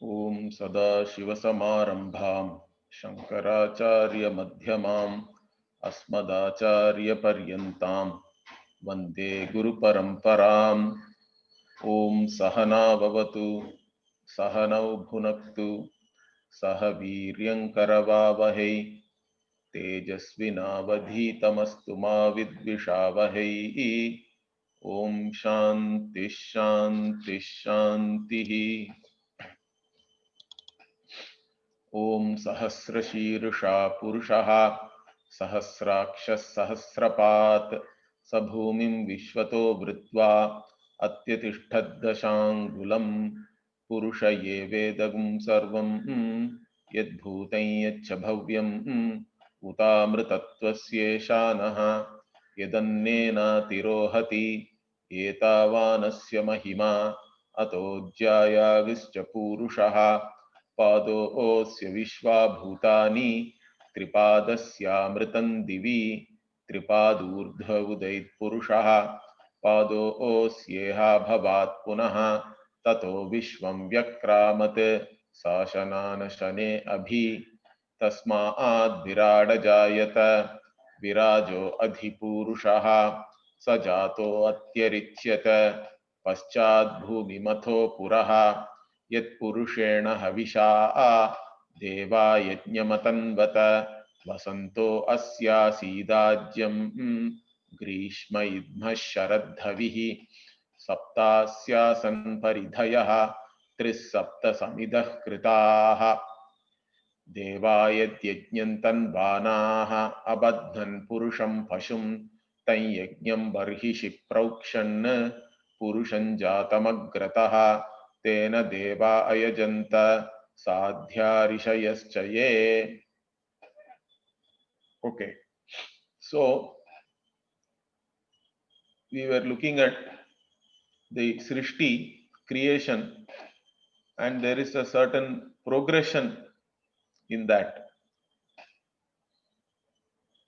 ओम सदाशिवसमारंभां शंकराचार्यमध्यमाम् अस्मदाचार्यपर्यन्तां वन्दे गुरुपरम्पराम्। ओम सहना भवतु सहनौ भुनक्तु सह वीर्यङ्करवावहै तेजस्विनावधीतमस्तु मा विद्विषावहै। ओम शांति शांति शांति। ओम सहस्रशीर्षा पुरुषः सहस्राक्षः सहस्रपात् स भूमिं विश्वतो वृत्वा अत्यतिष्ठद्दशाङ्गुलम् पुरुष ये वेदगुं सर्वं यद्भूतं यच्च भव्यम् उतामृतत्वस्येषानः यदन्नेनातिरोहति एतावानस्य महिमा अतोऽध्यायाविश्च पूरुषः पादोऽस्य विश्वा भूतानि त्रिपादस्यामृतं दिवि त्रिपादूर्ध्व उदयत्पुरुषः पादोऽस्येह भवात् पुनः ततो विश्वं व्यक्रामत् शासनान शने अभि तस्माद् विराडजायत विराजो अधिपूरुषः स जातो अत्यरिच्यत पश्चात् भूमिमथो पुरः यत्पुरुषेण हविषा देवा यज्ञमतन्वत वसन्तो अस्यासीदाज्यं ग्रीष्म इद्मः शरद्धविः सप्तास्यासन् परिधयः त्रिस्सप्त समिधः कृताः देवा यद्यज्ञं तन्वानाः अबध्नन् पुरुषं पशुं तं यज्ञं बर्हिषि प्रोक्षन् पुरुषं जातमग्रतः तेन देवा अयजन्त साध्या ऋषयश्च ये. Okay, so we were looking at the Srishti creation, and there is a certain progression in that.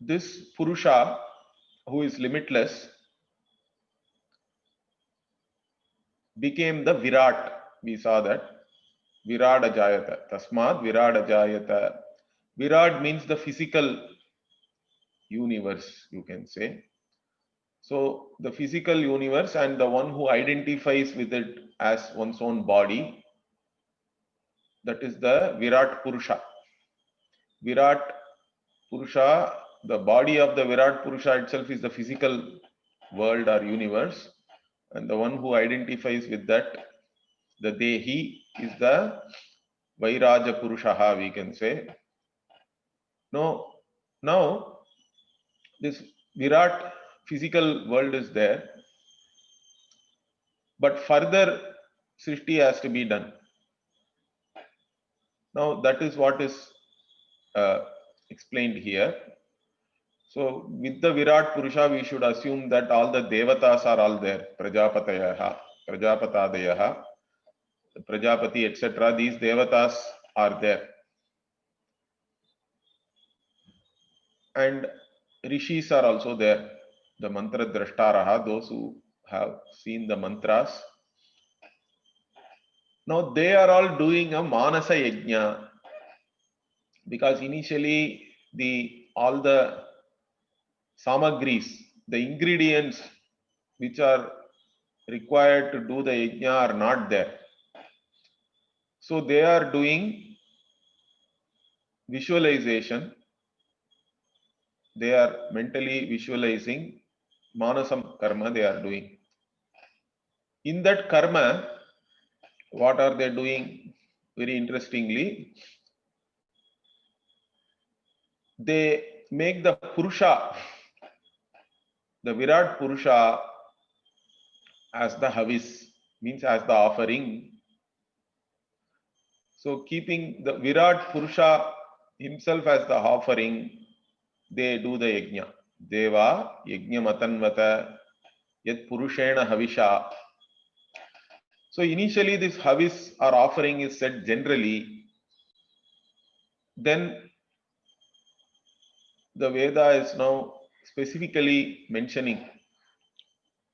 This Purusha, who is limitless, became the Virat. We saw that. Virada Jayata. Tasmad Virada Jayata. Virat means the physical universe, you can say. So the physical universe and the one who identifies with it as one's own body, that is the Virat Purusha. Virat Purusha, the body of the Virat Purusha itself is the physical world or universe, and the one who identifies with that, the Dehi, is the Vairaja Purusha, we can say. Now this Virat physical world is there, but further Srishti has to be done. Now that is what is explained here. So with the Virat Purusha, we should assume that all the Devatas are all there. Prajapatayaha, Prajapatadayaha, Prajapati, etc. These Devatas are there. And Rishis are also there. The Mantra Drashtaraha, those who have seen the mantras. Now they are all doing a Manasa Yajna, because initially all the samagris, the ingredients which are required to do the yajna are not there. So they are doing visualization. They are mentally visualizing manasam karma they are doing. In that karma, what are they doing? Very interestingly, they make the Purusha, the Virat Purusha, as the havis, means as the offering. So keeping the Virat Purusha himself as the offering, they do the yajna. Deva yajna matanvata yat purushena havisha. So initially this havis or offering is said generally. Then the Veda is now specifically mentioning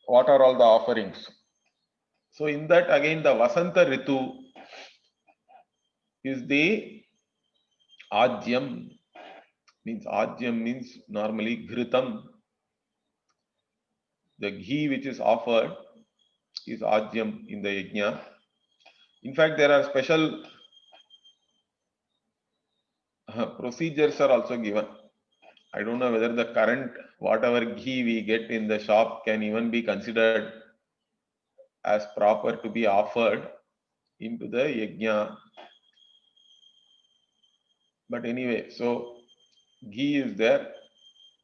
what are all the offerings. So in that again the Vasanta Ritu, is the ajyam. Means ajyam means normally ghritam. The ghee which is offered is ajyam in the yajna. In fact, there are special procedures are also given. I don't know whether the current whatever ghee we get in the shop can even be considered as proper to be offered into the yajna. But anyway, so ghee is there.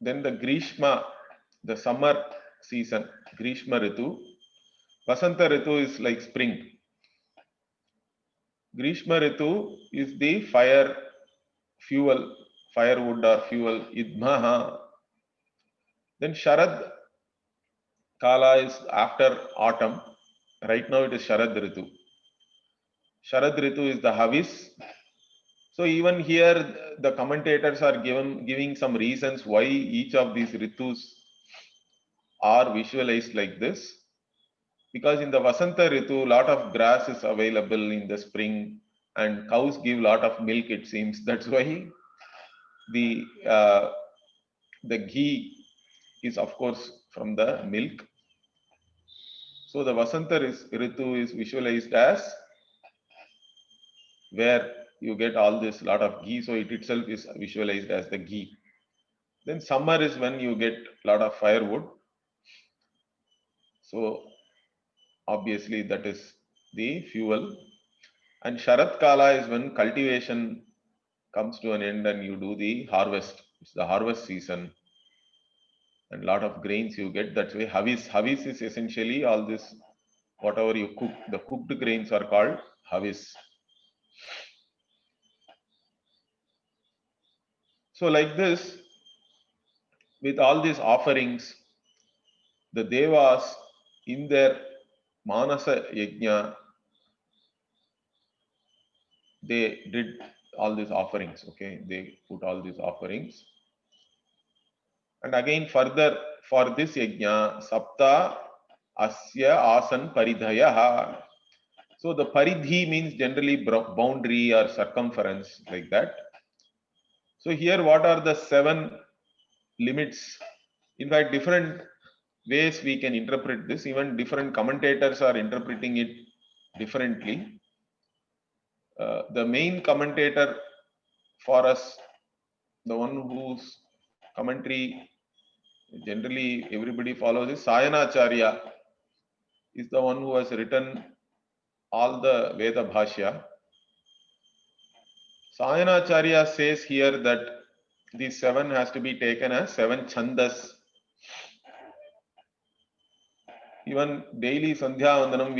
Then the Grishma, the summer season, Grishma Ritu. Vasanta Ritu is like spring. Grishma Ritu is the fire fuel, firewood or fuel, idmaha. Then Sharad Kala is after autumn. Right now it is Sharad Ritu. Sharad Ritu is the Havis. So even here the commentators are giving some reasons why each of these Ritus are visualized like this. Because in the Vasanta Ritu, lot of grass is available in the spring and cows give lot of milk, it seems. That's why the uh, the ghee is of course from the milk. So the Vasanta Ritu is visualized as where you get all this lot of ghee, so it itself is visualized as the ghee. Then summer is when you get lot of firewood. So obviously that is the fuel. And Sharat Kala is when cultivation comes to an end and you do the harvest. It's the harvest season and lot of grains you get. That's why Havis. Havis is essentially all this, whatever you cook, the cooked grains are called Havis. So like this, with all these offerings, the Devas in their Manasa Yajna, they did all these offerings, okay? They put all these offerings. And again further, for this Yajna, Sapta Asya Asan Paridhayaha. So the Paridhi means generally boundary or circumference, like that. So here what are the 7 limits? In fact, different ways we can interpret this. Even different commentators are interpreting it differently. The main commentator for us, the one whose commentary generally everybody follows, is Sayanacharya, is the one who has written all the Veda Bhashya. Sayanacharya says here that these 7 has to be taken as 7 chandas. Even daily Sandhya Vandanam,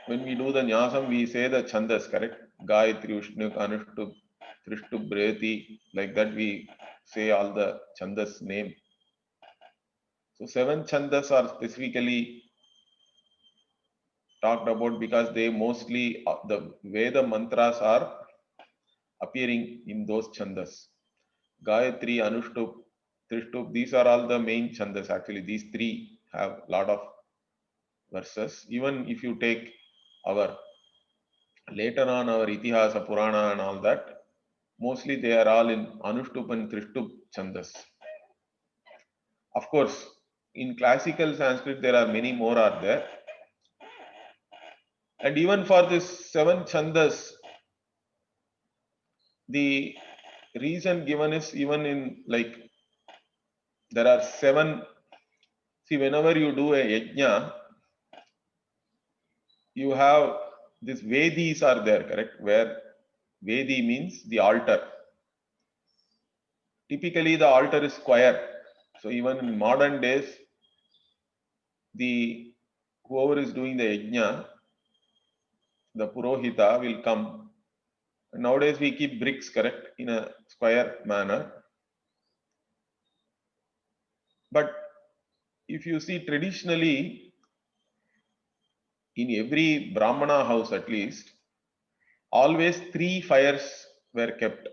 when we do the Nyasam, we say the chandas, correct? Gayatri, Ushnuk, Anushtup, Trishtup, Breti, like that we say all the chandas name. So 7 chandas are specifically talked about because they mostly, the Veda mantras are appearing in those chandas. Gayatri, Anushtup, Trishtup, these are all the main chandas actually. These 3 have a lot of verses. Even if you take our later on our Itihasa, Purana and all that, mostly they are all in Anushtup and Trishtup chandas. Of course, in classical Sanskrit there are many more are there. And even for this 7 chandas, the reason given is even in like there are 7. See, whenever you do a yajna, you have these Vedis are there, correct? Where Vedi means the altar. Typically, the altar is square. So even in modern days, the whoever is doing the yajna, the purohita will come. Nowadays we keep bricks, correct, in a square manner. But if you see traditionally, in every Brahmana house at least, always 3 fires were kept.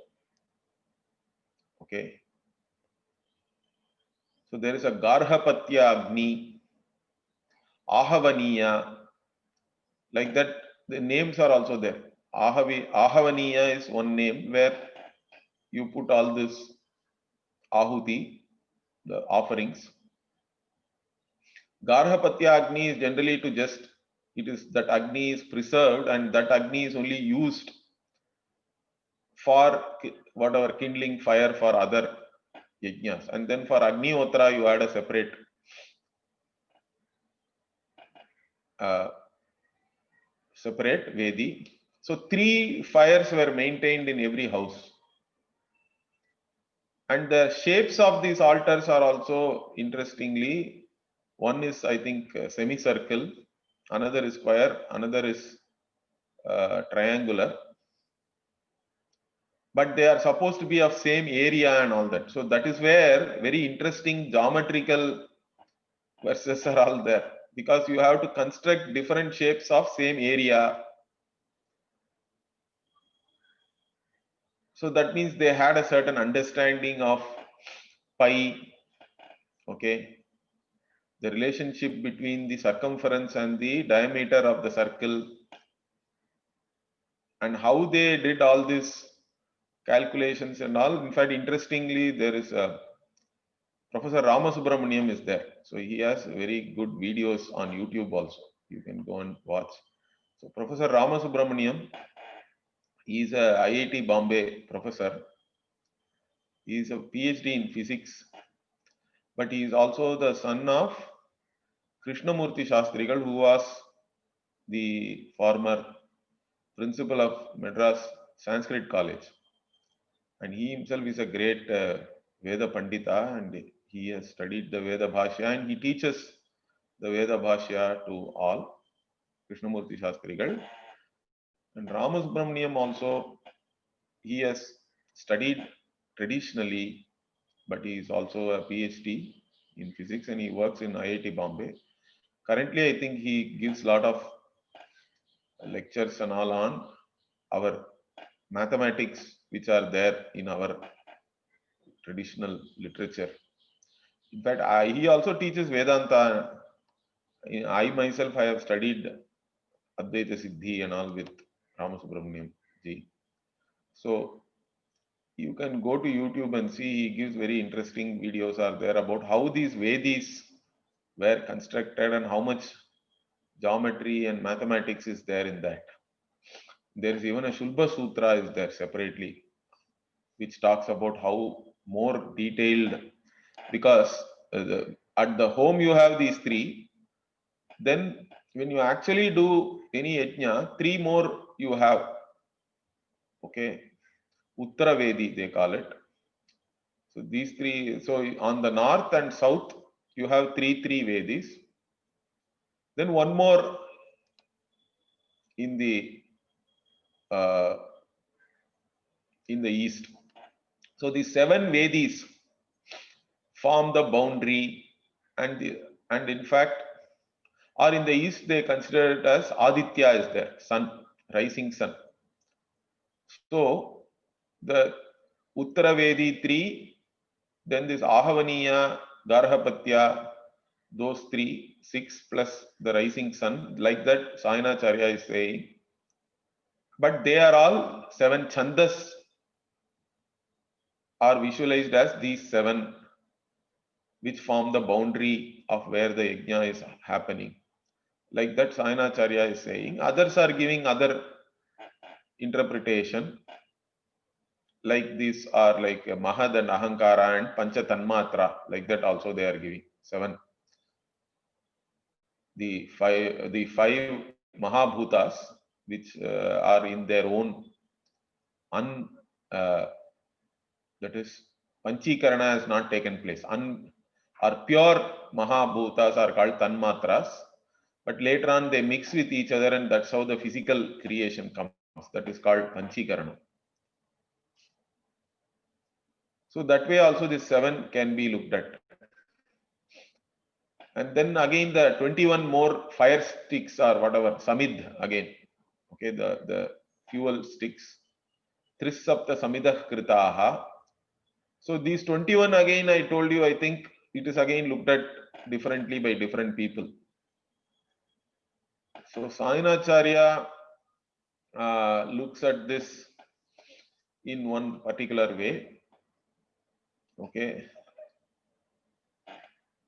Okay. So there is a Garhapatya Agni, Ahavaniya, like that, the names are also there. Ahavaniya is one name where you put all this ahuti, the offerings. Garhapatya Agni is generally to just, it is that Agni is preserved and that Agni is only used for whatever kindling fire for other yajnas. And then for Agnihotra you add a separate separate Vedi. So 3 fires were maintained in every house. And the shapes of these altars are also interestingly, one is I think semicircle, another is square, another is triangular. But they are supposed to be of same area and all that. So that is where very interesting geometrical verses are all there, because you have to construct different shapes of same area. So that means they had a certain understanding of pi, okay, the relationship between the circumference and the diameter of the circle, and how they did all these calculations and all. In fact, interestingly, there is a Professor Ramasubramaniam is there. So he has very good videos on YouTube also. You can go and watch. So Professor Ramasubramaniam, he is a IIT Bombay professor. He is a PhD in physics, but he is also the son of Krishnamurti Shastrigal, who was the former principal of Madras Sanskrit College. And he himself is a great Veda Pandita, and he has studied the Veda Bhashya, and he teaches the Veda Bhashya to all, Krishnamurti Shastrigal. And Ramasubramaniam also, he has studied traditionally, but he is also a PhD in physics and he works in IIT Bombay. Currently, I think he gives a lot of lectures and all on our mathematics, which are there in our traditional literature. In fact, he also teaches Vedanta. I myself, I have studied Advaita Siddhi and all with Ramasubramaniam ji. So you can go to YouTube and see, he gives very interesting videos are there about how these Vedis were constructed and how much geometry and mathematics is there in that. There is even a Shulba Sutra is there separately, which talks about how more detailed, because at the home you have these 3, then when you actually do any yajna, 3 more you have, okay, Uttara Vedi they call it. So these 3, so on the north and south you have 3 Vedis, then one more in the east. So the 7 Vedis form the boundary, and in fact, or in the east they consider it as Aditya is there, sun, rising sun. So the Uttara Vedi 3, then this Ahavaniya, Garhapatya, those 3, 6 plus the rising sun, like that Sayanacharya is saying. But they are all 7 chandas are visualized as these 7, which form the boundary of where the yajna is happening. Like that Sayanacharya is saying. Others are giving other interpretation. Like these are like Mahad and Ahankara and Pancha Tanmatra. Like that also they are giving 7. The five Mahabhutas, which are in their own that is Panchikarana has not taken place. Or pure Mahabhutas are called Tanmatras, but later on they mix with each other, and that's how the physical creation comes. That is called Panchikarana. So that way also this 7 can be looked at. And then again the 21 more fire sticks or whatever, Samid again. Okay, the fuel sticks. Trisapta Samidah Kritaha. So these 21 again, I told you, I think it is again looked at differently by different people. So Sayanacharya looks at this in one particular way. Okay.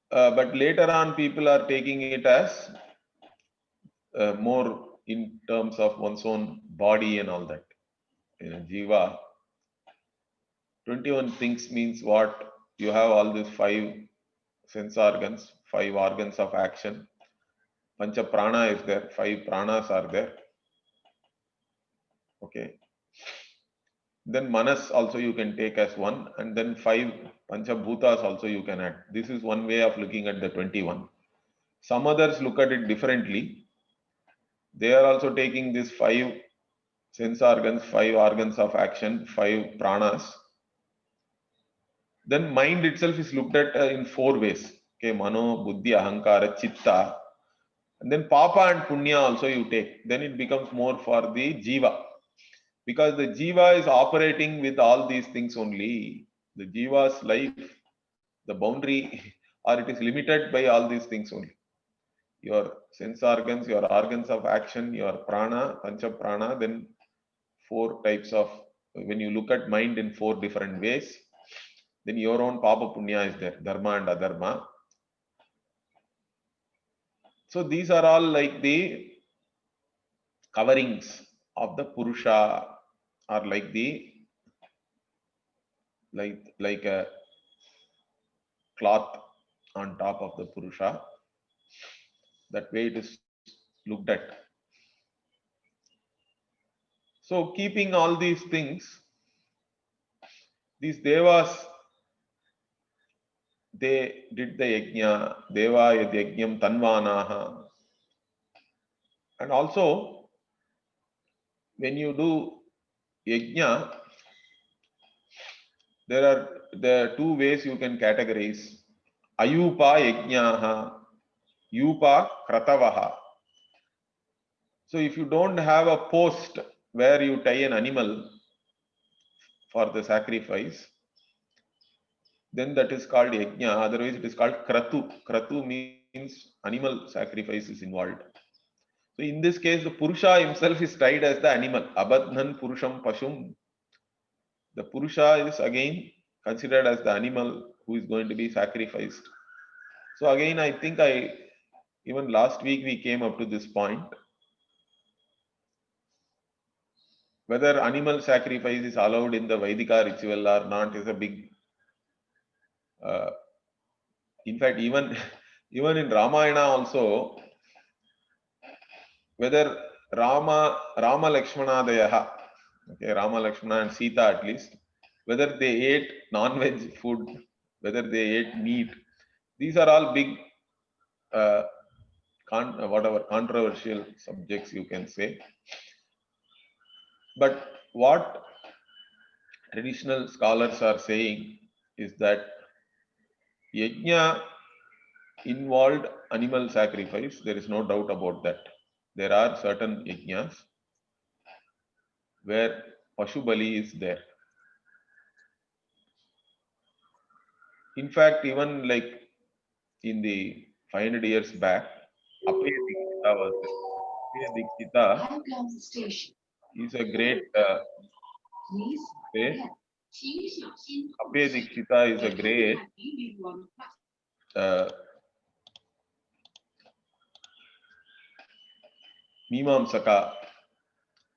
But later on, people are taking it as more in terms of one's own body and all that. Jiva. 21 things means what? You have all these 5 sense organs, 5 organs of action. Pancha prana is there, 5 pranas are there. Okay. Then manas also you can take as one, and then 5 pancha bhutas also you can add. This is one way of looking at the 21. Some others look at it differently. They are also taking these 5 sense organs, 5 organs of action, 5 pranas. Then mind itself is looked at in 4 ways. Okay, mano, buddhi, ahankara, chitta. And then papa and punya also you take. Then it becomes more for the jiva. Because the jiva is operating with all these things only. The jiva's life, the boundary, or it is limited by all these things only. Your sense organs, your organs of action, your prana, pancha prana, then 4 types of, when you look at mind in 4 different ways, then your own papa punya is there, dharma and adharma. So these are all like the coverings of the purusha, or like the like a cloth on top of the purusha. That way it is looked at. So keeping all these things, these devas, they did the yajna, deva yad yajnam tanvanaha. And also, when you do yajna, there are 2 ways you can categorize. Ayupa yajnaha, yupa kratavaha. So if you don't have a post where you tie an animal for the sacrifice, then that is called yajna. Otherwise, it is called kratu. Kratu means animal sacrifice is involved. So in this case, the Purusha himself is tied as the animal. Abadhan Purusham Pashum. The Purusha is again considered as the animal who is going to be sacrificed. So again, I think even last week we came up to this point. Whether animal sacrifice is allowed in the Vaidika ritual or not is a big. In fact, even in Ramayana also, whether Rama Lakshmana Dayaha, okay, Rama Lakshmana and Sita at least, whether they ate non-veg food, whether they ate meat, these are all big whatever controversial subjects you can say. But what traditional scholars are saying is that yajna involved animal sacrifice. There is no doubt about that. There are certain yajnas where Pashubali is there. In fact, even like in the 500 years back, Apaya Dikshita was there. Apaya Dikshita is a great way. Apaya Dikshita is a great Mimamsaka.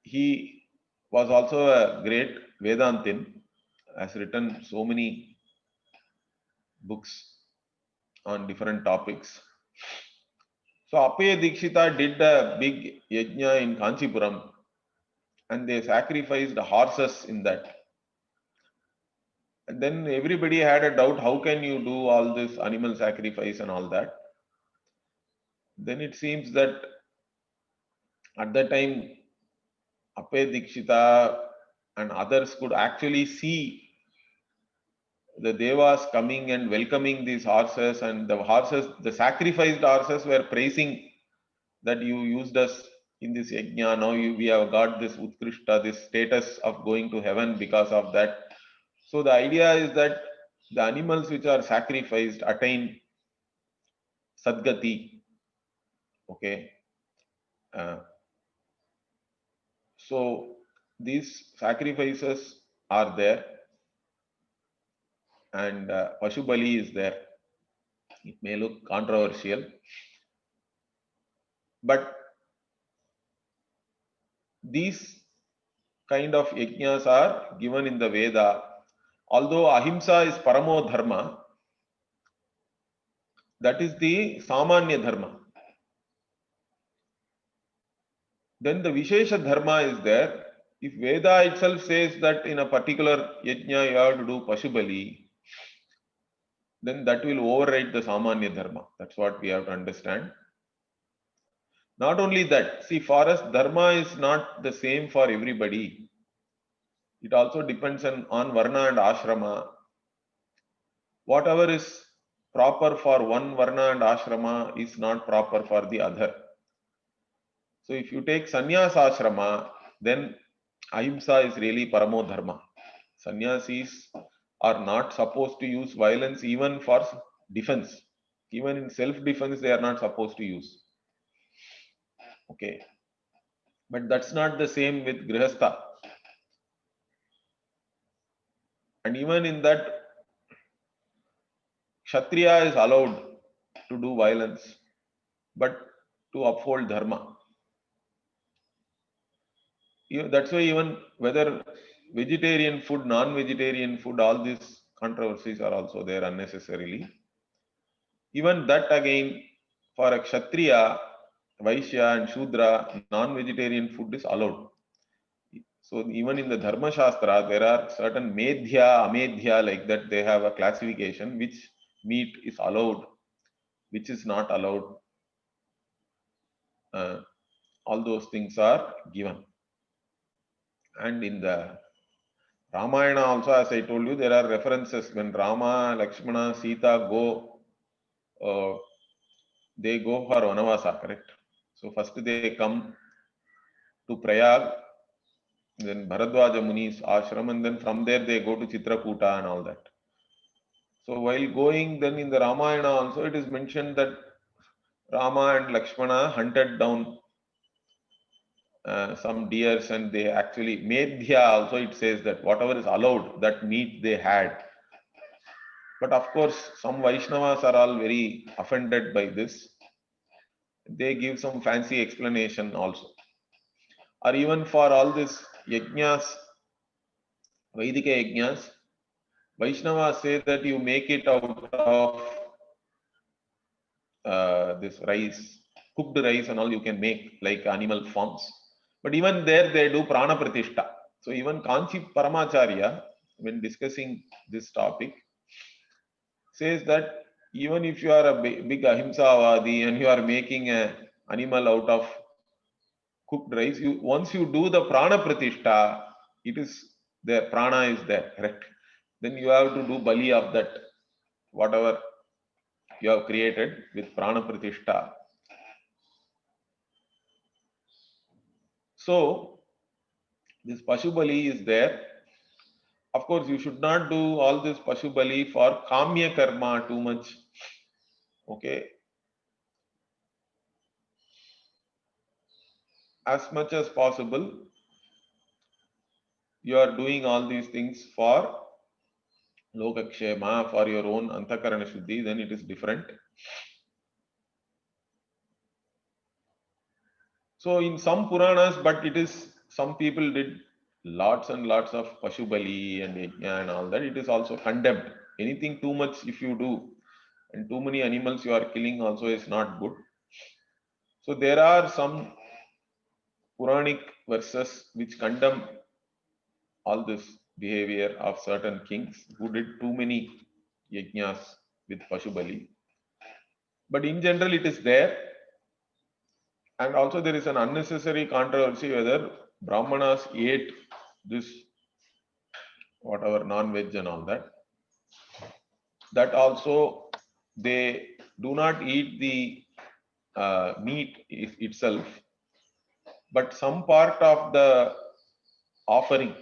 He was also a great Vedantin, has written so many books on different topics. So Apaya Dikshita did a big yajna in Kanchipuram, and they sacrificed horses in that. And then everybody had a doubt, how can you do all this animal sacrifice and all that? Then it seems that at that time, Apaya Dikshita and others could actually see the devas coming and welcoming these horses, and the horses, the sacrificed horses, were praising that you used us in this yajna. Now we have got this utkrishta, this status of going to heaven because of that. So the idea is that the animals which are sacrificed attain sadgati. Okay. So these sacrifices are there, and Pashu Bali is there. It may look controversial, but these kind of yajnas are given in the Veda. Although ahimsa is paramo dharma, that is the samanya dharma. Then the Vishesha dharma is there. If Veda itself says that in a particular yajna you have to do Pashubali, then that will override the Samanya dharma. That's what we have to understand. Not only that, see, for us, dharma is not the same for everybody. It also depends on Varna and Ashrama. Whatever is proper for one Varna and Ashrama is not proper for the other. So if you take Sannyas Ashrama, then Ahimsa is really Paramo Dharma. Sannyasis are not supposed to use violence even for defense. Even in self-defense, they are not supposed to use. Okay. But that's not the same with Grihastha. And even in that, Kshatriya is allowed to do violence, but to uphold Dharma. That's why even whether vegetarian food, non-vegetarian food, all these controversies are also there unnecessarily. Even that again, for a Kshatriya, Vaishya and Shudra, non-vegetarian food is allowed. So even in the Dharma Shastra, there are certain Medhya, Amedhya, like that, they have a classification which meat is allowed, which is not allowed. All those things are given. And in the Ramayana also, as I told you, there are references when Rama, Lakshmana, Sita they go for Vanavasa, correct? So first they come to Prayag, then Bharadwaja Muni's ashram, and then from there they go to Chitrakuta and all that. So while going, then in the Ramayana also it is mentioned that Rama and Lakshmana hunted down some deers, and they actually Medhya also it says that whatever is allowed, that meat they had. But of course, some Vaishnavas are all very offended by this. They give some fancy explanation also. Or even for all this yajnas, Vaidika yajnas, Vaishnavas say that you make it out of this rice, cooked rice and all you can make like animal forms. But even there they do prana pratishta. So even Kanchi Paramacharya, when discussing this topic, says that even if you are a big ahimsavadi and you are making an animal out of cooked rice, once you do the prana pratishta, it is there, prana is there, correct? Then you have to do bali of that, whatever you have created with prana pratishta. So this Pashu Bali is there. Of course, you should not do all this Pashu Bali for Kamya Karma too much. Okay. As much as possible, you are doing all these things for Lokakshema, for your own Antakarana Shuddhi, then it is different. So in some Puranas, but it is, some people did lots and lots of Pashu Bali and Yajna and all that. It is also condemned. Anything too much if you do, and too many animals you are killing also is not good. So there are some Puranic verses which condemn all this behavior of certain kings who did too many yajnas with Pashu Bali. But in general, it is there. And also there is an unnecessary controversy whether Brahmanas ate this whatever non-veg and all that. That also they do not eat the meat itself, but some part of the offering,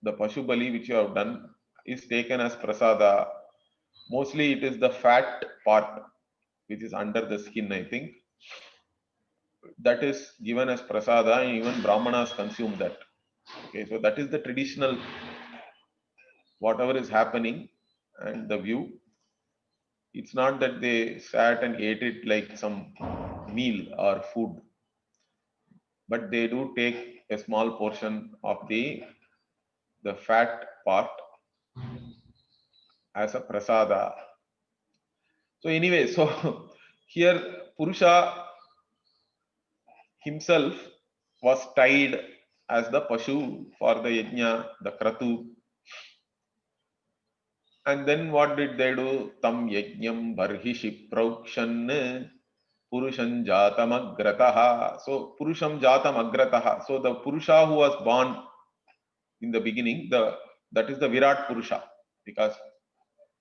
the Pashu Bali which you have done, is taken as prasada. Mostly it is the fat part which is under the skin, I think. That is given as prasada, and even Brahmanas consume that. Okay, so that is the traditional, whatever is happening and the view. It's not that they sat and ate it like some meal or food, but they do take a small portion of the fat part as a prasada. So anyway, so here Purusha himself was tied as the Pashu for the Yajna, the Kratu. And then what did they do? Tam Yajnam Barhishi Praukshan Purusham Jatam Agrataha. So Purusham Jatam Agrataha. So the Purusha who was born in the beginning, that is the Virat Purusha, because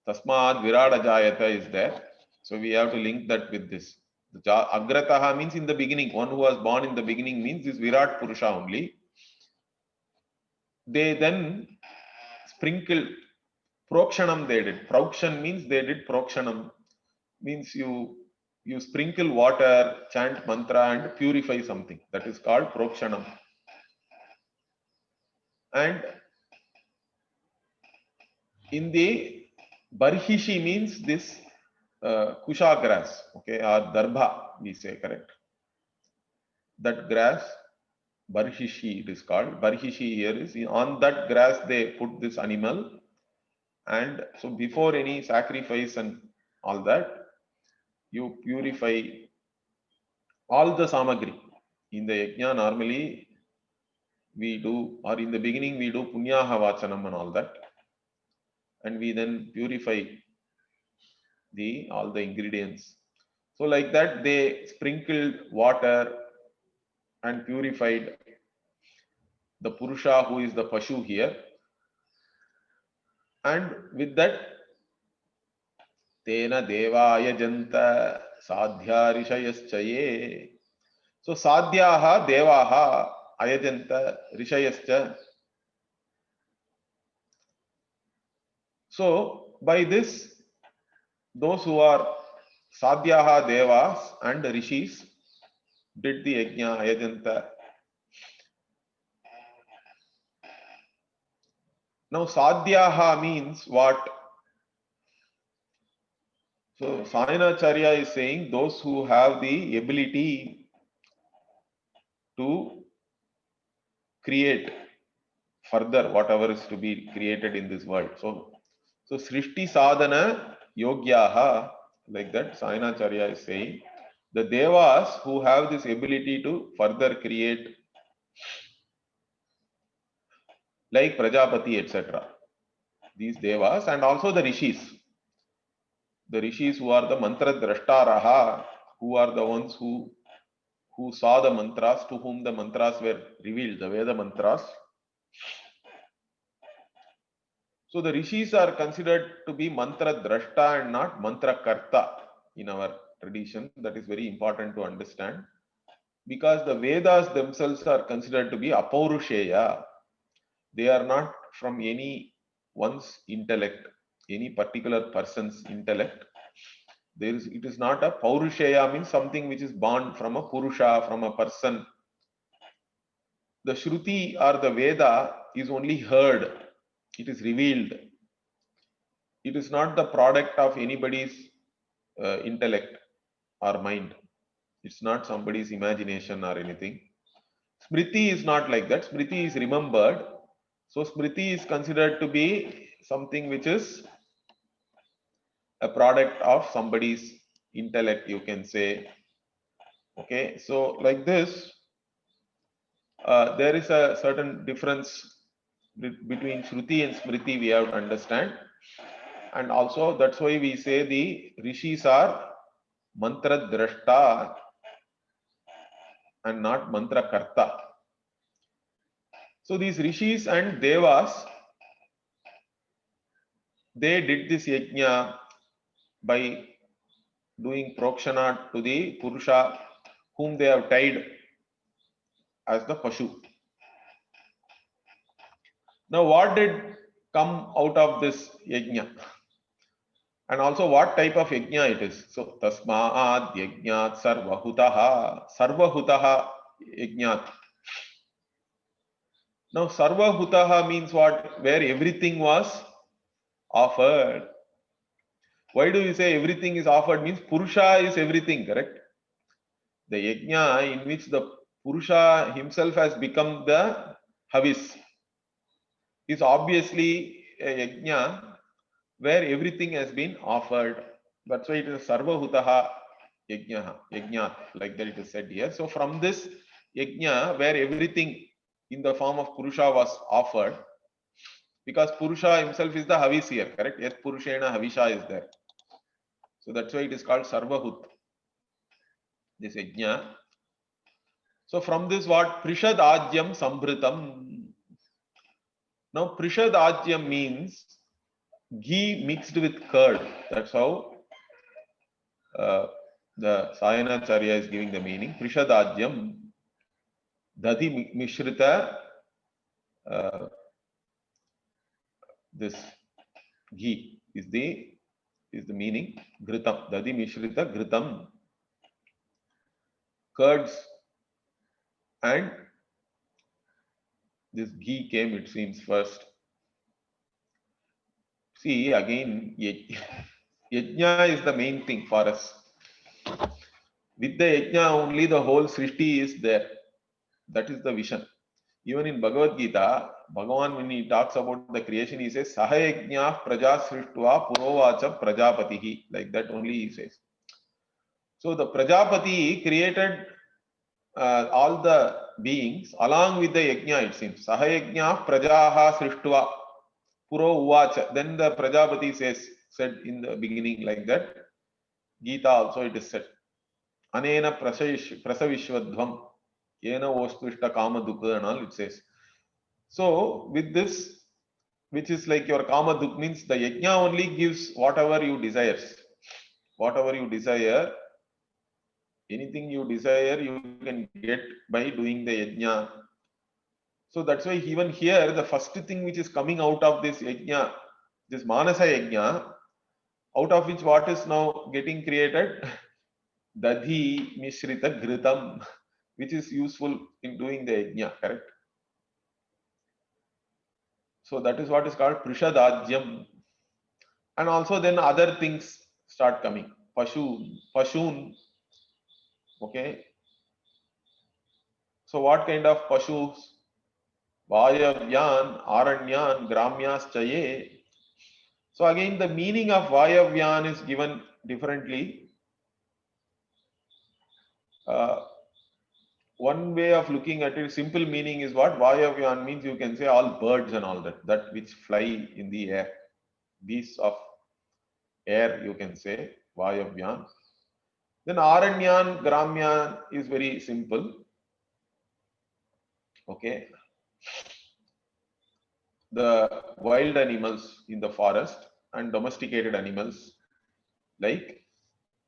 Tasmad Virat Ajayata is there. So we have to link that with this. The Agrataha means in the beginning. One who was born in the beginning means this Virat Purusha only. They then sprinkled Prokshanam they did. Praukshan means they did Prokshanam. Means you sprinkle water, chant mantra and purify something. That is called Prokshanam. And in the Barhishi means this kusha grass, okay, or darbha, we say, correct. That grass, Barhishi it is called. Barhishi here is, on that grass they put this animal. And so before any sacrifice and all that, you purify all the samagri. In the yajna normally we do, or in the beginning we do punyaha vachanam and all that. And we then purify all the ingredients. So like that they sprinkled water and purified the Purusha who is the Pashu here. And with that, Tena Devaya Janta Sadhya Rishayaschaye. So Sadhyaha Devaha Ayajanta Rishayascha. So by this, those who are Sadhyaha Devas and Rishis did the Yajna Ayajanta. Now Sadhyaha means what? So Sayanacharya is saying those who have the ability to create further whatever is to be created in this world. So Srishti Sadhana Yogyaha, like that Sayanacharya is saying, the Devas who have this ability to further create, like Prajapati, etc. These Devas and also the Rishis. The Rishis who are the Mantra Drashtaraha, who are the ones who saw the mantras, to whom the mantras were revealed, the Veda mantras. So the Rishis are considered to be Mantra Drashta and not Mantra Karta in our tradition. That is very important to understand, because the Vedas themselves are considered to be Apaurusheya. They are not from any one's intellect, any particular person's intellect. It is not a Paurusheya, means something which is born from a Purusha, from a person. The Shruti or the Veda is only heard, it is revealed. It is not the product of anybody's intellect or mind. It's not somebody's imagination or anything. Smriti is not like that. Smriti is remembered. So Smriti is considered to be something which is a product of somebody's intellect, you can say. Okay, so like this, there is a certain difference between Shruti and Smriti we have to understand. And also that's why we say the Rishis are Mantra Drashta and not Mantra Karta. So these Rishis and Devas, they did this yajna by doing prokshana to the Purusha whom they have tied as the Pashu. Now what did come out of this yajna? And also what type of yajna it is? So Tasma'ad yajnat sarvahutaha. Sarvahutaha yajnat. Now, Sarva Hutaha means what? Where everything was offered. Why do you say everything is offered? Means Purusha is everything, correct? The yajna in which the Purusha himself has become the Havis is obviously a yajna where everything has been offered. That's why it is Sarva Hutaha yajna, like that it is said here. So from this yajna, where everything in the form of Purusha was offered, because Purusha himself is the Havis here, correct? Yes, Purushena Havisha is there. So that's why it is called Sarvahut, this yajna. So from this what? Prishad Ajyam Sambhritam. Now Prishad Ajyam means ghee mixed with curd. That's how the Sayanacharya is giving the meaning. Prishad Ajyam Dadi Mishrita, this ghee is the meaning. Gritam, Dadi Mishrita Gritam, curds, and this ghee came, it seems, first. See, again, yajna is the main thing for us. With the yajna only the whole srishti is there. That is the vision. Even in Bhagavad Gita, Bhagavan, when he talks about the creation, he says, Sahayajna praja srishtva purovacha prajapatihi. Like that only he says. So the Prajapati created all the beings along with the yajna, it seems. Sahayajna prajaha srishtva puro uvacha. Then the Prajapati said in the beginning like that. Gita also it is said. Anena prasavishvadvam. Yena ospishta kama dukha and all it says. So with this, which is like your kama duk, means the yajna only gives whatever you desires. Whatever you desire, anything you desire, you can get by doing the yajna. So that's why even here, the first thing which is coming out of this yajna, this manasa yajna, out of which what is now getting created? Dadhi mishrita ghritam, which is useful in doing the yajna, correct? So that is what is called prishadajyam. And also then other things start coming. Pashun. Okay. So what kind of pashus? Vayavyan, Aranyan, Gramyas Chaye. So again the meaning of Vayavyan is given differently. One way of looking at it, simple meaning is what? Vayavyan means you can say all birds and all that, that which fly in the air. Beasts of air, you can say, Vayavyan. Then Aranyan, Gramyan is very simple. Okay. The wild animals in the forest and domesticated animals like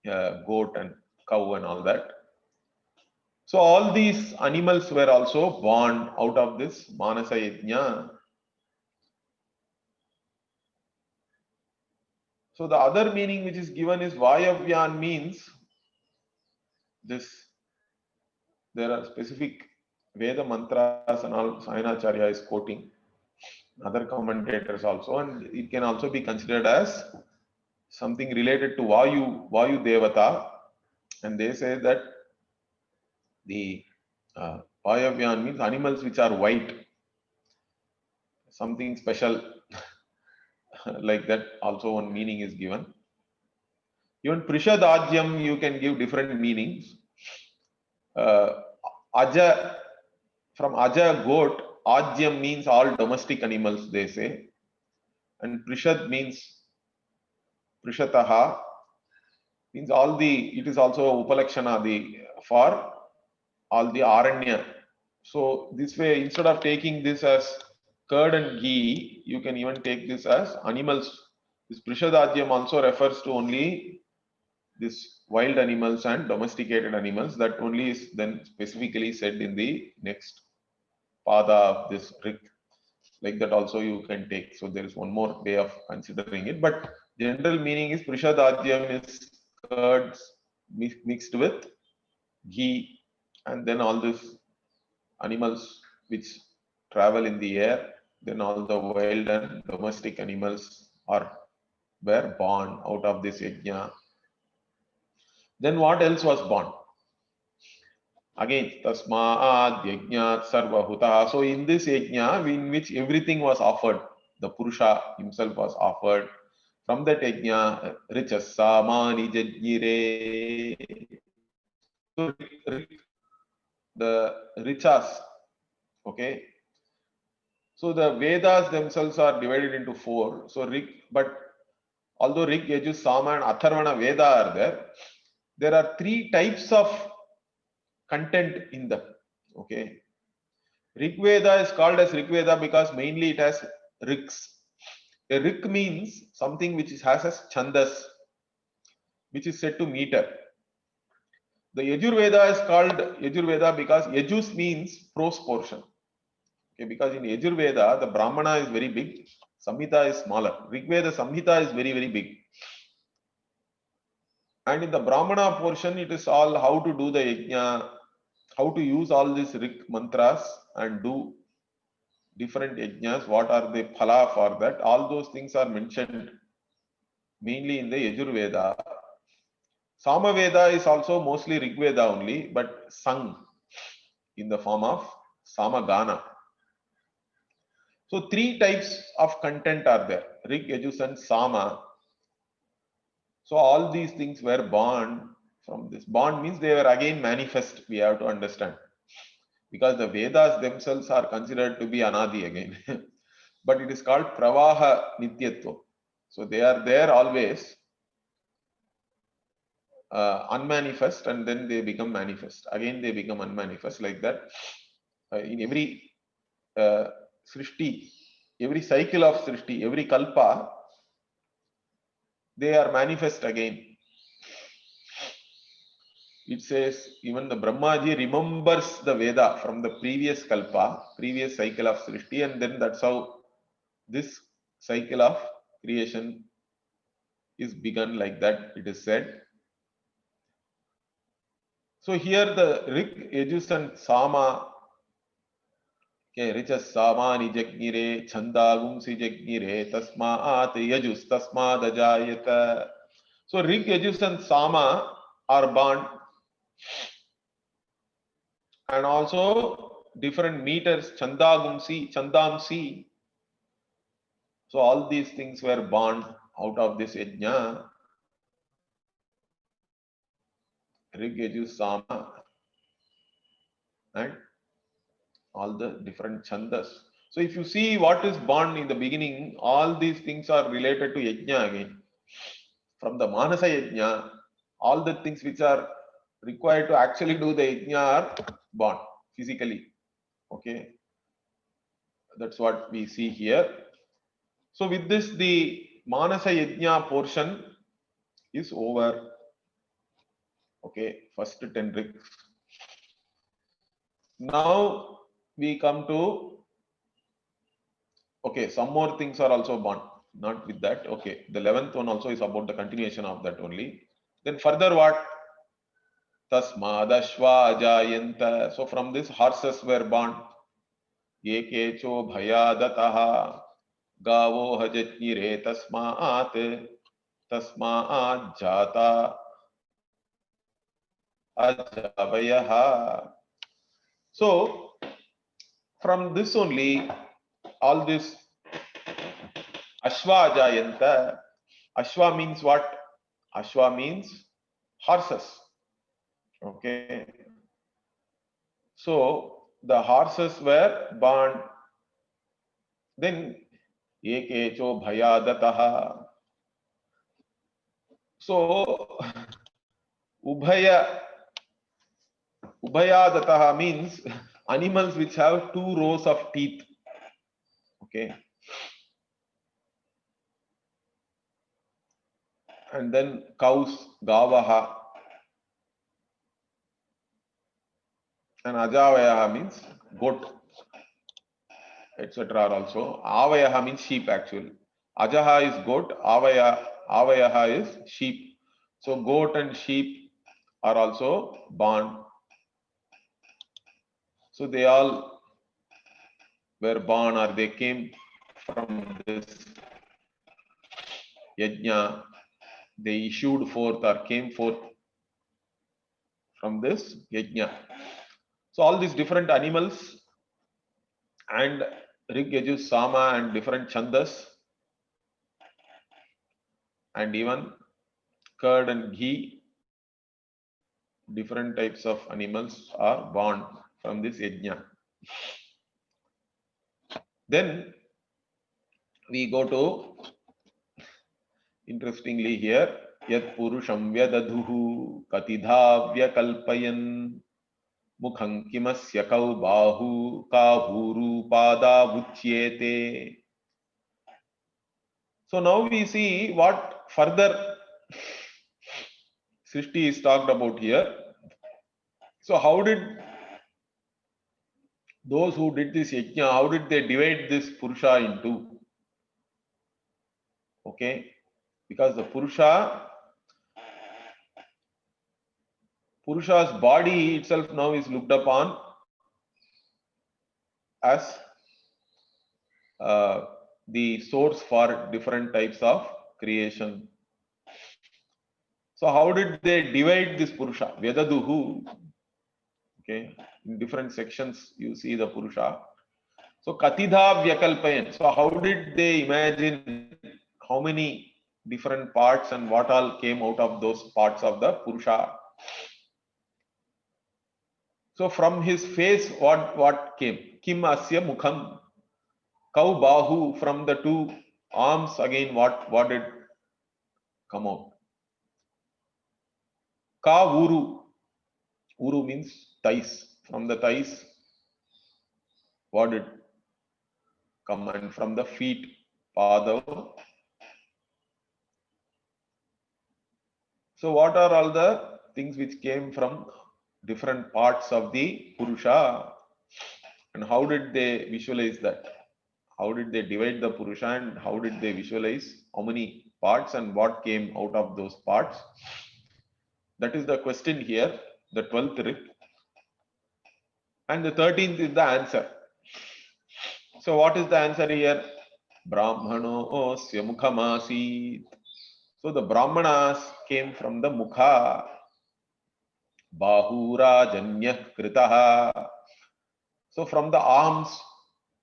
goat and cow and all that. So all these animals were also born out of this Manasa Yajna. So the other meaning which is given is Vayavyan means this. There are specific Veda mantras and all Sayanacharya is quoting, other commentators also, and it can also be considered as something related to Vayu Devata, and they say that the Vayavyan means animals which are white, something special like that. Also, one meaning is given. Even Prishadajyam, you can give different meanings. Aja, from Aja goat, Ajyam means all domestic animals, they say, and Prishad means Prishataha means all the. It is also Upalakshana for all the Aranya. So this way, instead of taking this as curd and ghee, you can even take this as animals. This Prishadadyam also refers to only this wild animals and domesticated animals. That only is then specifically said in the next pada of this rig. Like that also you can take. So there is one more way of considering it. But general meaning is Prishadadyam is curds mixed with ghee, and then all these animals which travel in the air. Then all the wild and domestic animals were born out of this yajna. Then what else was born? Again, tasmaad yajnat sarvahuta. So in this yajna, in which everything was offered, the Purusha himself was offered. From that yajna, richas samani jajnire. So the richas, okay. So the Vedas themselves are divided into four. So but although Rig, Yajus, Sama, and Atharvana Veda are there are three types of content in them. Okay. Rig Veda is called as Rig Veda because mainly it has rigs. A rig means something which has a chandas, which is said to meter. The Yajurveda is called Yajurveda because Yajus means prose portion. Okay, because in Yajurveda, the Brahmana is very big, Samhita is smaller. Rigveda Samhita is very, very big. And in the Brahmana portion, it is all how to do the yajna, how to use all these Rig mantras and do different yajnas, what are the phala for that. All those things are mentioned mainly in the Yajurveda. Samaveda is also mostly Rigveda only, but sung in the form of Samagana. So three types of content are there, Rig, Yajus and Sama. So all these things were born from this. Born means they were again manifest, we have to understand. Because the Vedas themselves are considered to be Anadi again. But it is called Pravaha Nityatva. So they are there always, unmanifest, and then they become manifest. Again they become unmanifest, like that. In every Srishti, every cycle of Srishti, every Kalpa, they are manifest again. It says even the Brahmaji remembers the Veda from the previous Kalpa, previous cycle of Srishti, and then that's how this cycle of creation is begun, like that it is said. So here the Rig, Yajus and Sama, okay, Richas Samani Jagnire, Chandagumsi Jagnire, Tasmaat Yajus, Tasmad Ajayata. So Rig, Yajus and Sama are born, and also different meters, Chandagumsi, Chandamsi. So all these things were born out of this yajna. Rig, Yajus, Sama, and all the different chandas. So if you see what is born in the beginning, all these things are related to yajna again. From the Manasa yajna, all the things which are required to actually do the yajna are born physically. Okay, that's what we see here. So with this, the Manasa yajna portion is over. Okay, first 10 rigs. Now we come to, okay, some more things are also born. Not with that. Okay, the 11th one also is about the continuation of that only. Then further what? Tasmadashva ajayanta. So from this horses were born. Yekecho bhayadataha. Gavo hajatnire tasmaat. Tasmaat jata ajavayaha. So from this only, all this Ashwa ajayanta. Ashwa means what? Ashwa means horses. Okay. So the horses were born. Then Ekecho Bhayadataha. So Ubhayadataha means animals which have 2 rows of teeth. Okay. And then cows, Gavaha. And Ajavayaha means goat, etc. also. Avayaha means sheep actually. Ajaha is goat, Avayaha is sheep. So goat and sheep are also born. So they all were born or they came from this yajna, they issued forth or came forth from this yajna. So all these different animals and Rig, Yajur, Sama and different chandas and even curd and ghee, different types of animals are born from this yajna. Then we go to, interestingly here, Yat Purusham Vyadaduhu Katidha Vyakalpayan Mukham Kimasya Kau Bahu Kahuru Pada Vuchyete. So now we see what further Srishti is talked about here. So how did those who did this yajna, how did they divide this Purusha into? Okay, because the Purusha's body itself now is looked upon as the source for different types of creation. So how did they divide this Purusha? Vyadaduhu. Okay, in different sections you see the Purusha. So Katidha Vyakalpayan. So how did they imagine how many different parts and what all came out of those parts of the Purusha? So from his face, what came? Kim Asya Mukham. Kau Bahu, from the two arms, again what did come out? Ka Uru. Uru means thighs. From the thighs, what did come? And from the feet, Pada. So what are all the things which came from different parts of the Purusha? And how did they visualize that? How did they divide the Purusha and how did they visualize how many parts and what came out of those parts? That is the question here, the 12th Rik. And the 13th is the answer. So what is the answer here? Brahmano osya mukhamasi. So the Brahmanas came from the Mukha. Bahura janya kritaha. So from the arms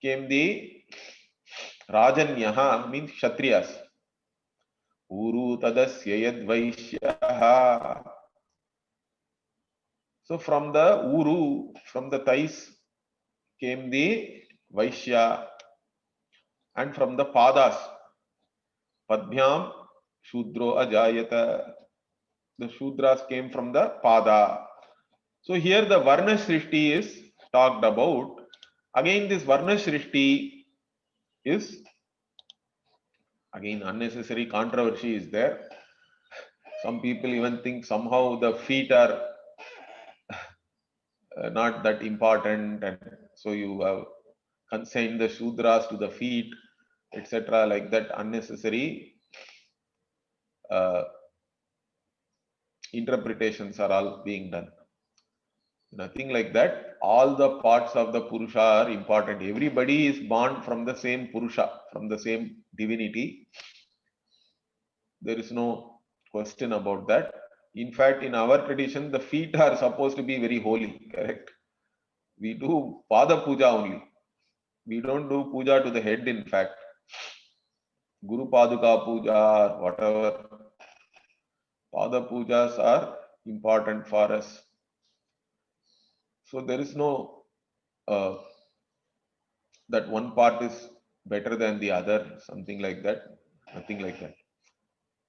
came the Rajanyaha, means Kshatriyas. Uru tadasya yad vaishyaha. So from the Uru, from the thighs came the Vaishya, and from the Padas, Padbhyam Shudro Ajayata. The Shudras came from the Pada. So here the Varna Srishti is talked about. Again, this Varna Srishti is, again, unnecessary controversy is there. Some people even think somehow the feet are not that important, and so you have consigned the Shudras to the feet, etc. Like that, unnecessary interpretations are all being done. Nothing like that. All the parts of the Purusha are important. Everybody is born from the same Purusha, from the same divinity. There is no question about that. In fact, in our tradition, the feet are supposed to be very holy, correct? We do Pada Puja only. We don't do puja to the head, in fact. Guru Paduka Puja or whatever. Pada Pujas are important for us. So there is no that one part is better than the other, something like that. Nothing like that.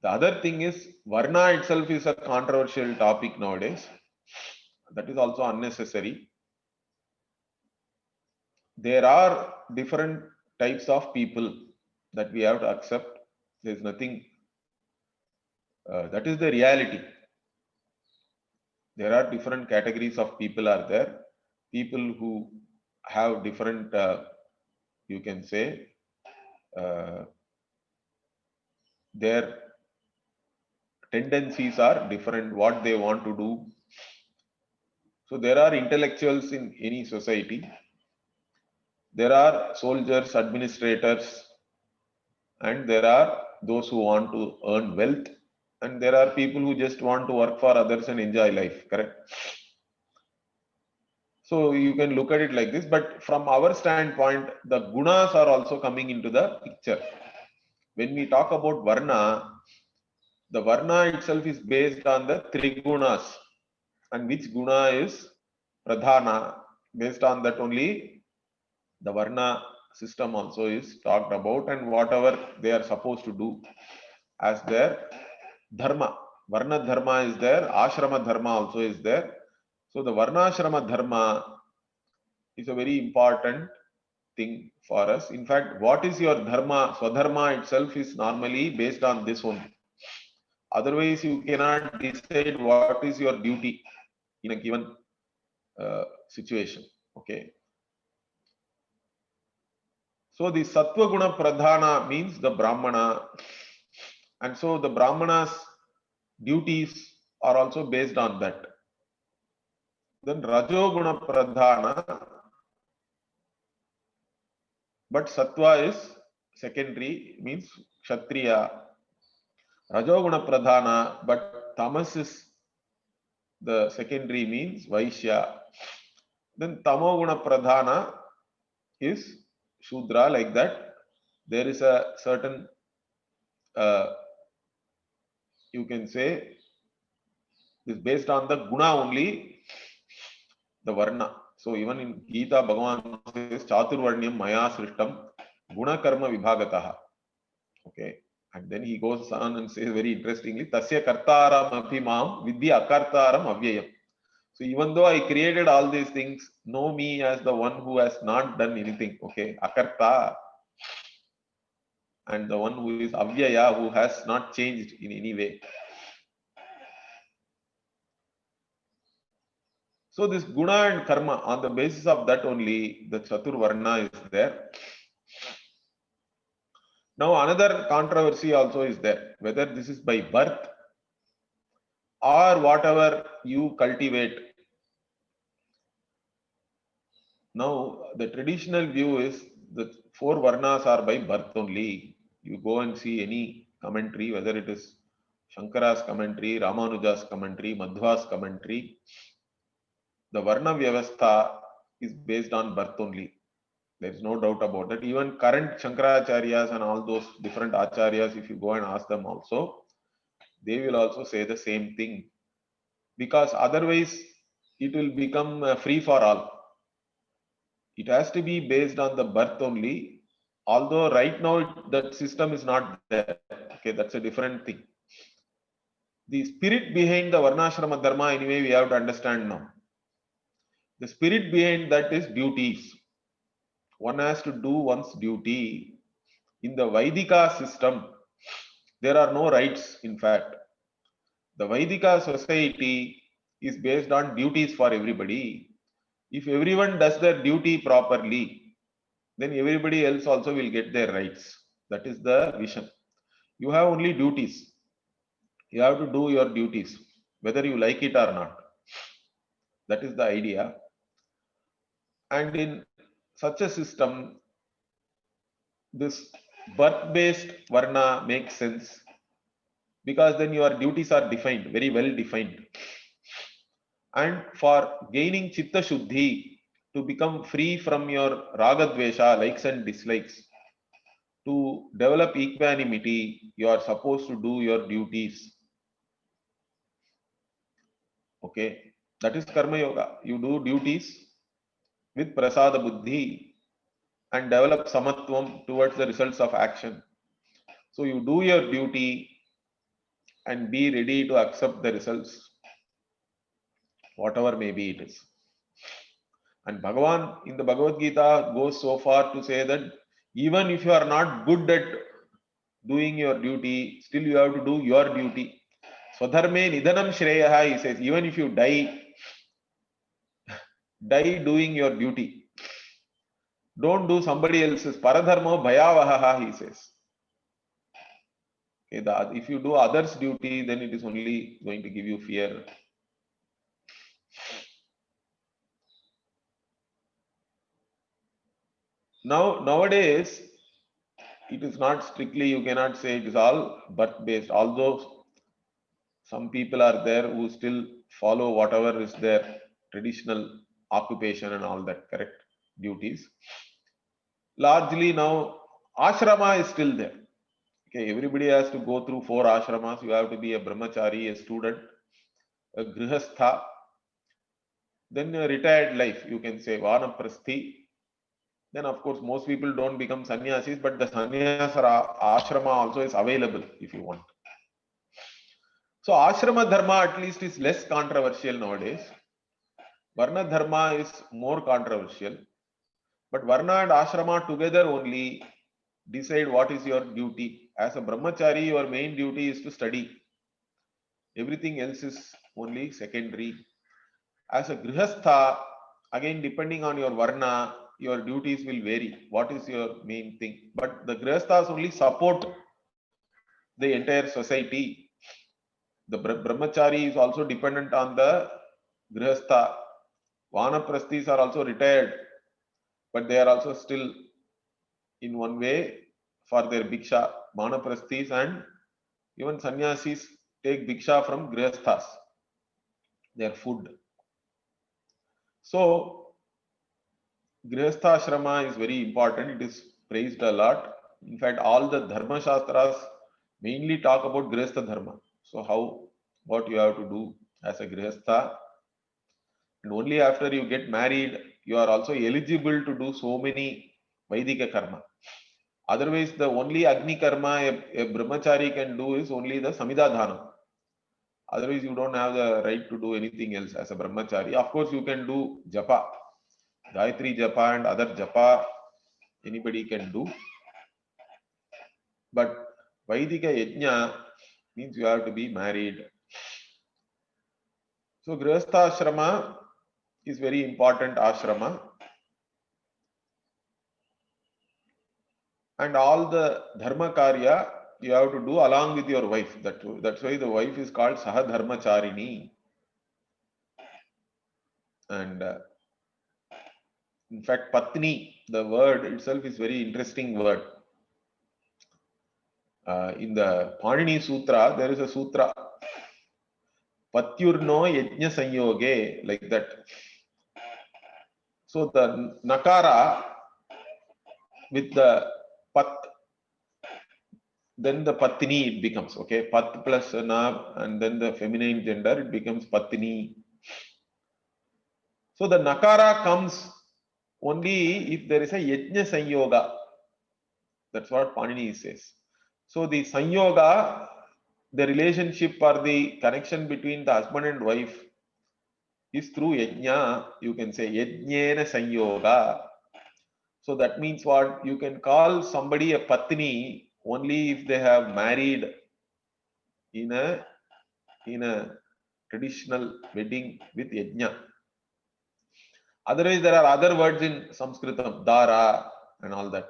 The other thing is, Varna itself is a controversial topic nowadays. That is also unnecessary. There are different types of people that we have to accept. There is nothing, that is the reality. There are different categories of people are there. People who have different, you can say, their tendencies are different, what they want to do. So there are intellectuals in any society. There are soldiers, administrators, and there are those who want to earn wealth, and there are people who just want to work for others and enjoy life, correct? So you can look at it like this, but from our standpoint, the gunas are also coming into the picture. When we talk about varna, the varna itself is based on the three gunas, and which guna is pradhana. Based on that only the varna system also is talked about, and whatever they are supposed to do as their dharma. Varna dharma is there, ashrama dharma also is there. So the varnashrama dharma is a very important thing for us. In fact, what is your dharma? Swadharma itself is normally based on this only. Otherwise, you cannot decide what is your duty in a given situation. Okay. So the sattva guna pradhana means the brahmana, and so the brahmana's duties are also based on that. Then rajoguna pradhana, but sattva is secondary, means kshatriya. Rajoguna pradhana, but tamas is the secondary, means vaishya. Then tamoguna pradhana is shudra, like that. There is a certain, you can say, is based on the guna only, the varna. So even in Gita, Bhagavan says, Chaturvarnyam maya srishtam guna karma vibhagataha. Okay. And then he goes on and says very interestingly, Tasya kartaram abhimam vidya akartaram avyayam. So even though I created all these things, know me as the one who has not done anything. Okay. Akarta. And the one who is avyaya, who has not changed in any way. So this guna and karma, on the basis of that only, the Chatur Varna is there. Now another controversy also is there, whether this is by birth or whatever you cultivate. Now the traditional view is the four Varnas are by birth only. You go and see any commentary, whether it is Shankara's commentary, Ramanuja's commentary, Madhva's commentary, the Varna Vyavastha is based on birth only. There is no doubt about that. Even current Shankaracharyas and all those different acharyas, if you go and ask them also, they will also say the same thing. Because otherwise, it will become free for all. It has to be based on the birth only. Although right now that system is not there. Okay, that's a different thing. The spirit behind the Varnashrama Dharma, anyway, we have to understand now. The spirit behind that is duties. One has to do one's duty. In the Vaidika system, there are no rights, in fact. The Vaidika society is based on duties for everybody. If everyone does their duty properly, then everybody else also will get their rights. That is the vision. You have only duties. You have to do your duties, whether you like it or not. That is the idea. And in such a system, this birth-based Varna makes sense, because then your duties are defined, very well defined. And for gaining Chitta Shuddhi, to become free from your Raga Dvesha, likes and dislikes, to develop equanimity, you are supposed to do your duties. Okay, that is Karma Yoga. You do duties with Prasada Buddhi and develop Samatvam towards the results of action. So you do your duty and be ready to accept the results, whatever maybe it is. And Bhagavan in the Bhagavad Gita goes so far to say that even if you are not good at doing your duty, still you have to do your duty. Swadharme nidhanam shreyaha, he says, even if you die doing your duty. Don't do somebody else's. Paradharma bhayavaha, he says. Okay, if you do others' duty, then it is only going to give you fear. Nowadays, it is not strictly, you cannot say it is all birth based, although some people are there who still follow whatever is their traditional occupation and all that, correct, duties. Largely now, ashrama is still there. Okay, everybody has to go through 4 ashramas. You have to be a brahmachari, a student, a grihastha, then a retired life, you can say vanaprasthi. Then, of course, most people don't become sannyasis, but the sannyasa ashrama also is available if you want. So, ashrama dharma at least is less controversial nowadays. Varna dharma is more controversial. But Varna and ashrama together only decide what is your duty. As a brahmachari, your main duty is to study. Everything else is only secondary. As a grihastha, again, depending on your Varna, your duties will vary. What is your main thing? But the grihasthas only support the entire society. The brahmachari is also dependent on the grihastha. Vanaprasthis are also retired, but they are also still in one way for their bhiksha. Vanaprasthis and even sannyasis take bhiksha from grihasthas, their food. So, grihastha ashrama is very important. It is praised a lot. In fact, all the dharma shastras mainly talk about grihastha dharma. So, what you have to do as a grihastha. And only after you get married, you are also eligible to do so many Vaidika karma. Otherwise, the only Agni karma a brahmachari can do is only the Samhita Dhanam. Otherwise, you don't have the right to do anything else as a brahmachari. Of course, you can do japa, Gayatri japa and other japa, anybody can do. But Vaidika yajna means you have to be married. So, Grihastha ashrama is very important ashrama. And all the dharma karya you have to do along with your wife. That's why the wife is called Sahadharmacharini. And in fact, Patni, the word itself is very interesting word. In the Panini Sutra, there is a sutra, Patyurno Yajna Sanyoge, like that. So the Nakara with the Pat, then the Patni it becomes, okay, Pat plus Na, and then the feminine gender, it becomes Patni. So the Nakara comes only if there is a Yajna Sanyoga. That's what Panini says. So the Sanyoga, the relationship or the connection between the husband and wife is through Yajna. You can say Yajnena Sanyoga. So that means what? You can call somebody a Patni only if they have married in a traditional wedding with Yajna. Otherwise, there are other words in Sanskritam, Dara and all that.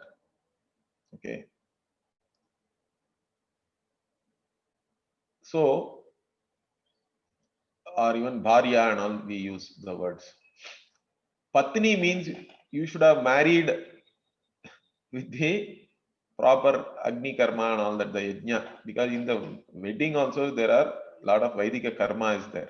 Okay. So, or even Bharya and all, we use the words. Patni means you should have married with the proper Agni karma and all that, the yajna. Because in the wedding also there are a lot of Vaidika karma is there.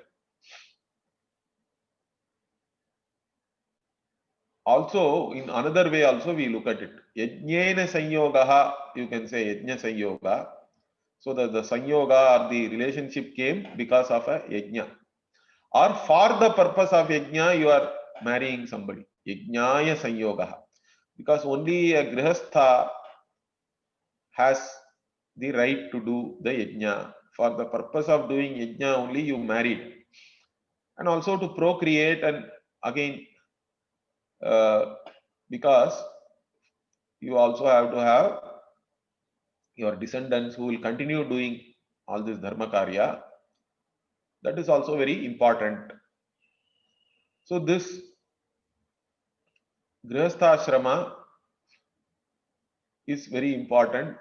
Also, in another way also we look at it. Yajnena sanyogaha, you can say yajna sanyoga. So the sanyoga or the relationship came because of a yajna. Or for the purpose of yajna, you are marrying somebody. Yajnaya sanyogaha. Because only a grihastha has the right to do the yajna. For the purpose of doing yajna only you married. And also to procreate, and again, because you also have to have your descendants who will continue doing all this dharma karya. That is also very important. So this grihastha ashrama is very important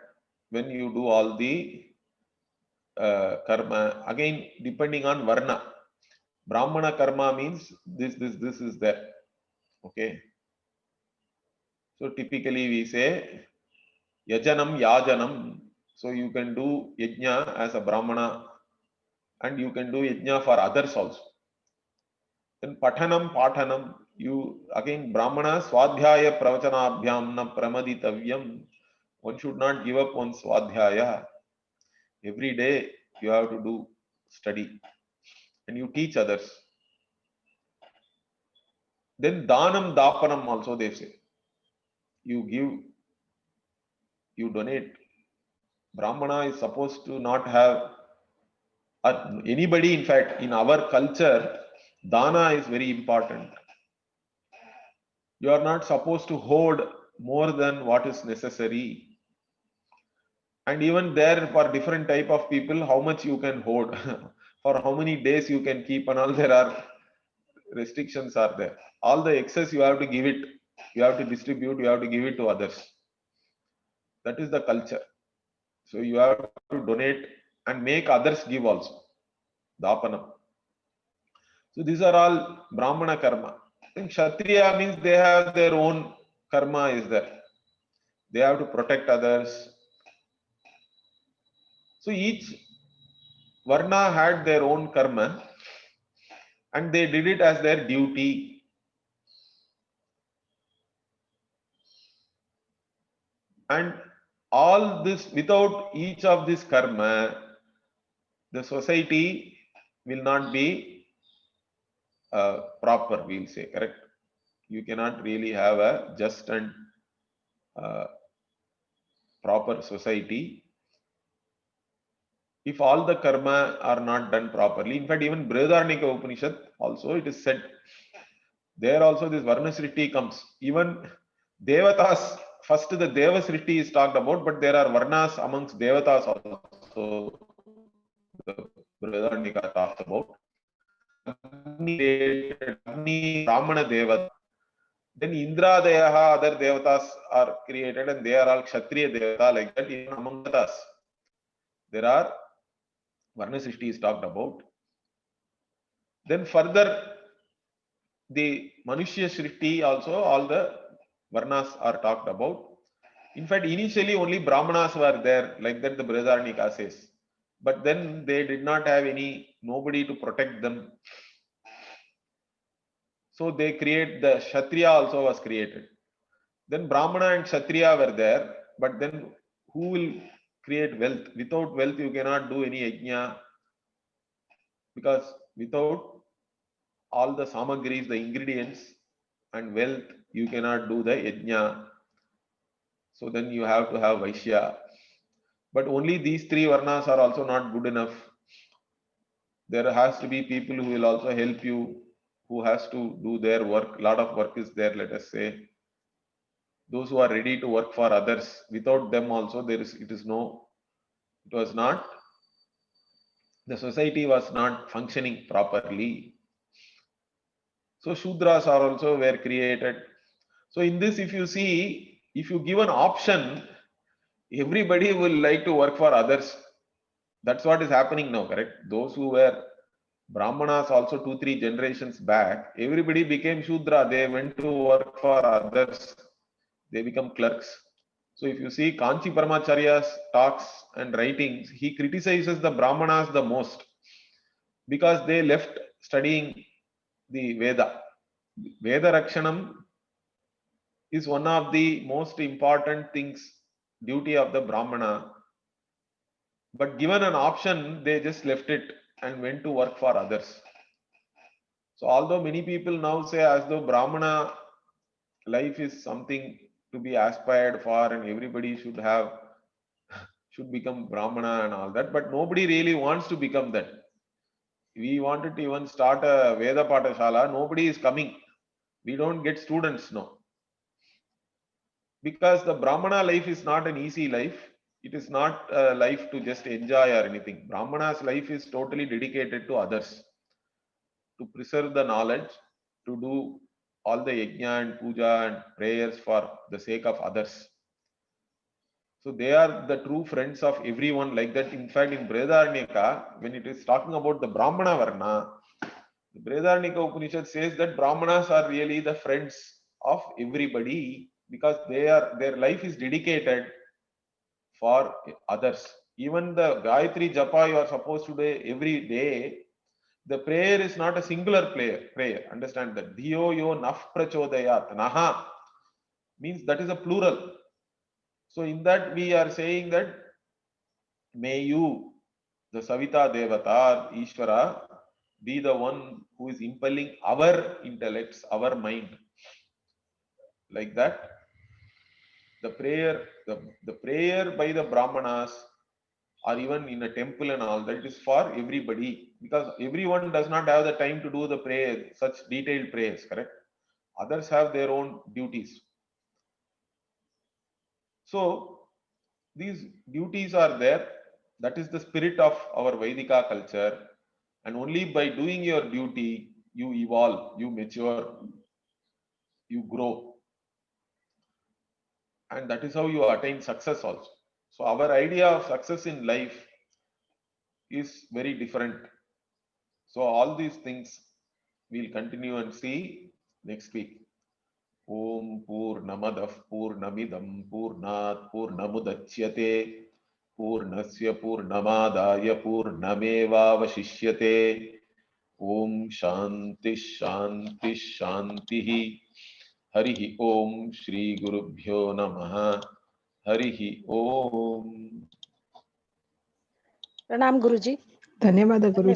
when you do all the karma. Again, depending on varna. Brahmana karma means this is there. Okay. So typically we say yajanam, yajanam. So you can do yajna as a Brahmana and you can do yajna for others also. Then pathanam, pathanam, you again Brahmana swadhyaya pravachanabhyam na pramaditavyam. One should not give up on swadhyaya. Every day you have to do study and you teach others. Then danam, dapanam also they say. You give, you donate. Brahmana is supposed to not have, or anybody in fact, in our culture, dana is very important. You are not supposed to hoard more than what is necessary. And even there for different type of people, how much you can hoard, for how many days you can keep and all, there are restrictions are there. All the excess you have to give it, you have to distribute, you have to give it to others. That is the culture. So you have to donate and make others give also. Dapanam. So these are all Brahmana karma. I think Kshatriya means they have their own karma is there. They have to protect others. So each Varna had their own karma and they did it as their duty. And all this, without each of this karma, the society will not be proper, we'll say, correct? You cannot really have a just and proper society if all the karma are not done properly. In fact, even Brihadaranyaka Upanishad also it is said, there also this Varna Srishti comes. Even Devatas, first the Deva Srishti is talked about, but there are Varnas amongst Devatas also. The Brihadaranyaka talks about. Agni, Brahmana Devata. Then Indra Deyaha, other Devatas are created and they are all Kshatriya Devata, like that. Even among us, there are Varna Srishti is talked about. Then further, the Manushya Srishti also, all the Varnas are talked about. In fact, initially only Brahmanas were there, like that the Brihadaranyaka says. But then they did not have nobody to protect them. So they create, the Kshatriya also was created. Then Brahmana and Kshatriya were there, but then who will create wealth? Without wealth, you cannot do any yajna, because without all the samagris, the ingredients and wealth, you cannot do the yajna. So then you have to have Vaishya. But only these three varnas are also not good enough. There has to be people who will also help you, who has to do their work. A lot of work is there, let us say. Those who are ready to work for others. Without them also, it was not, the society was not functioning properly. So Shudras are also were created. So in this, if you see, if you give an option, everybody will like to work for others. That's what is happening now, correct? Those who were Brahmanas also 2-3 generations back, everybody became Shudra. They went to work for others. They become clerks. So if you see Kanchi Paramacharya's talks and writings, he criticizes the Brahmanas the most because they left studying the Veda. Veda Rakshanam is one of the most important things, duty of the Brahmana. But given an option, they just left it and went to work for others. So although many people now say as though Brahmana life is something to be aspired for and everybody should become Brahmana and all that, but nobody really wants to become that. We wanted to even start a Veda Patashala, nobody is coming. We don't get students now. Because the Brahmana life is not an easy life. It is not a life to just enjoy or anything. Brahmana's life is totally dedicated to others, to preserve the knowledge, to do all the yajna and puja and prayers for the sake of others. So they are the true friends of everyone, like that. In fact, in Brihadaranyaka, when it is talking about the Brahmana Varna, the Brihadaranyaka Upanishad says that Brahmanas are really the friends of everybody. because their life is dedicated for others. Even the Gayatri Japa you are supposed to do every day, the prayer is not a singular prayer. Understand that. Dhiyo yo naf prachodayat. Naha means that is a plural. So in that we are saying that may you, the Savita Devata, Ishvara, be the one who is impelling our intellects, our mind. Like that, the prayer by the Brahmanas or even in a temple and all that is for everybody, because everyone does not have the time to do the prayer, such detailed prayers, correct? Others have their own duties. So these duties are there. That is the spirit of our Vedika culture. And only by doing your duty, you evolve, you mature, you grow. And that is how you attain success also. So our idea of success in life is very different. So all these things we'll continue and see next week. Om Purnamadah Purnamidam Purnat Purnamudachyate Purnasya Purnamadaya Purnamevavashishyate. Om Shanti Shanti Shanti. Harihi Om Shri Gurubhyo Namaha. Harihi Om. प्रणाम गुरुजी. धन्यवाद गुरुजी.